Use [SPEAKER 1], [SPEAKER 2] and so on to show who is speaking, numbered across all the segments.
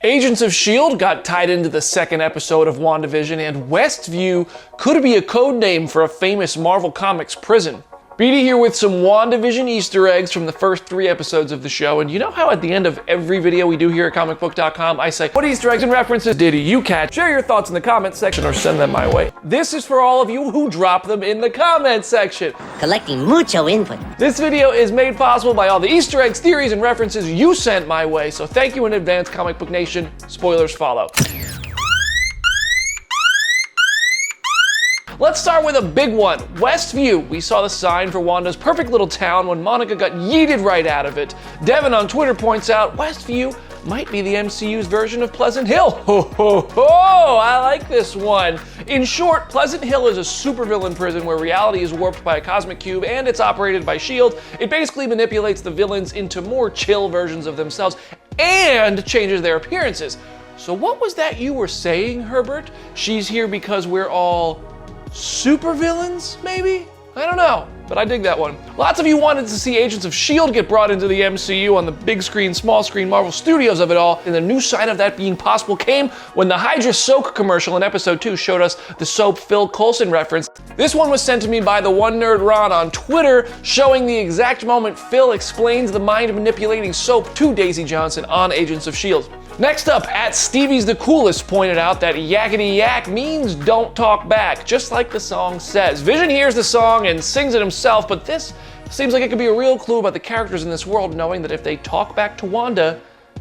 [SPEAKER 1] Agents of S.H.I.E.L.D. got tied into the second episode of WandaVision, and Westview could be a code name for a famous Marvel Comics prison. BD here with some WandaVision Easter eggs from the first 3 episodes of the show, and you know how at the end of every video we do here at Comicbook.com, I say, what Easter eggs and references did you catch? Share your thoughts in the comments section or send them my way. This is for all of you who drop them in the comments section.
[SPEAKER 2] Collecting mucho input.
[SPEAKER 1] This video is made possible by all the Easter eggs, theories, and references you sent my way, so thank you in advance, Comic Book Nation. Spoilers follow. Let's start with a big one. Westview. We saw the sign for Wanda's perfect little town when Monica got yeeted right out of it. Devin on Twitter points out Westview might be the MCU's version of Pleasant Hill. Ho ho ho! I like this one. In short, Pleasant Hill is a supervillain prison where reality is warped by a cosmic cube and it's operated by S.H.I.E.L.D. It basically manipulates the villains into more chill versions of themselves and changes their appearances. So what was that you were saying, Herbert? She's here because we're all supervillains, maybe? I don't know, but I dig that one. Lots of you wanted to see Agents of S.H.I.E.L.D. get brought into the MCU on the big screen, small screen Marvel Studios of it all, and the new sign of that being possible came when the Hydra Soak commercial in episode 2 showed us the soap Phil Coulson reference. This one was sent to me by the One Nerd Ron on Twitter, showing the exact moment Phil explains the mind-manipulating soap to Daisy Johnson on Agents of S.H.I.E.L.D. Next up, at Stevie's the Coolest pointed out that Yakity Yak means don't talk back, just like the song says. Vision hears the song and sings it himself, but this seems like it could be a real clue about the characters in this world, knowing that if they talk back to Wanda,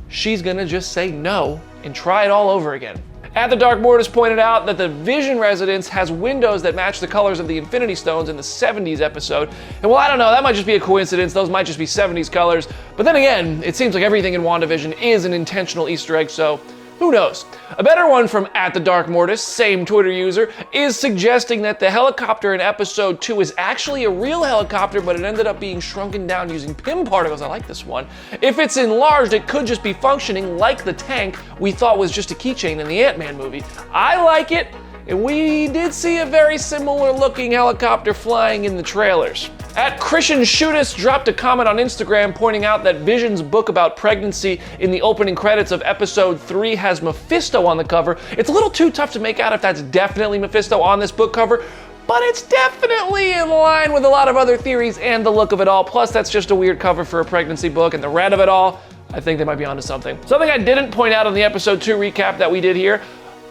[SPEAKER 1] she's gonna just say no and try it all over again. At the Dark Mortis pointed out that the Vision residence has windows that match the colors of the Infinity Stones in the 70s episode. And well, I don't know, that might just be a coincidence. Those might just be 70s colors. But then again, it seems like everything in WandaVision is an intentional Easter egg, so who knows? A better one from at the Dark Mortis, same Twitter user, is suggesting that the helicopter in episode 2 is actually a real helicopter, but it ended up being shrunken down using PIM particles. I like this one. If it's enlarged, it could just be functioning like the tank we thought was just a keychain in the Ant-Man movie. I like it, and we did see a very similar looking helicopter flying in the trailers. At Christian Shootus dropped a comment on Instagram pointing out that Vision's book about pregnancy in the opening credits of episode 3 has Mephisto on the cover. It's a little too tough to make out if that's definitely Mephisto on this book cover, but it's definitely in line with a lot of other theories and the look of it all. Plus, that's just a weird cover for a pregnancy book, and the red of it all, I think they might be onto something. Something I didn't point out on the episode 2 recap that we did here,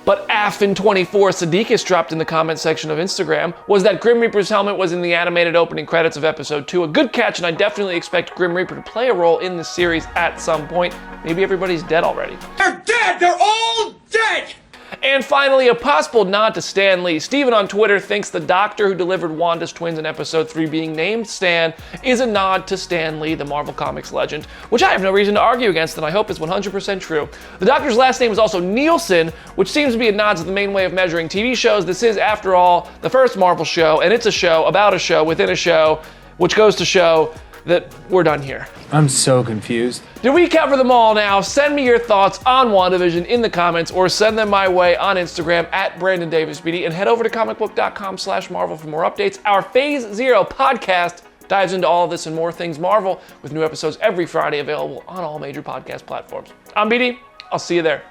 [SPEAKER 1] but AFN24 Sadiqus dropped in the comment section of Instagram, was that Grim Reaper's helmet was in the animated opening credits of episode 2. A good catch, and I definitely expect Grim Reaper to play a role in this series at some point. Maybe everybody's dead already.
[SPEAKER 3] They're dead! They're all dead!
[SPEAKER 1] And finally, a possible nod to Stan Lee. Steven on Twitter thinks the doctor who delivered Wanda's twins in episode 3 being named Stan is a nod to Stan Lee, the Marvel Comics legend, which I have no reason to argue against and I hope is 100% true. The doctor's last name is also Nielsen, which seems to be a nod to the main way of measuring TV shows. This is, after all, the first Marvel show, and it's a show about a show within a show, which goes to show that we're done here.
[SPEAKER 4] I'm so confused.
[SPEAKER 1] Did we cover them all now? Send me your thoughts on WandaVision in the comments or send them my way on Instagram at BrandonDavisBD and head over to comicbook.com/Marvel for more updates. Our Phase Zero podcast dives into all of this and more things Marvel with new episodes every Friday available on all major podcast platforms. I'm BD. I'll see you there.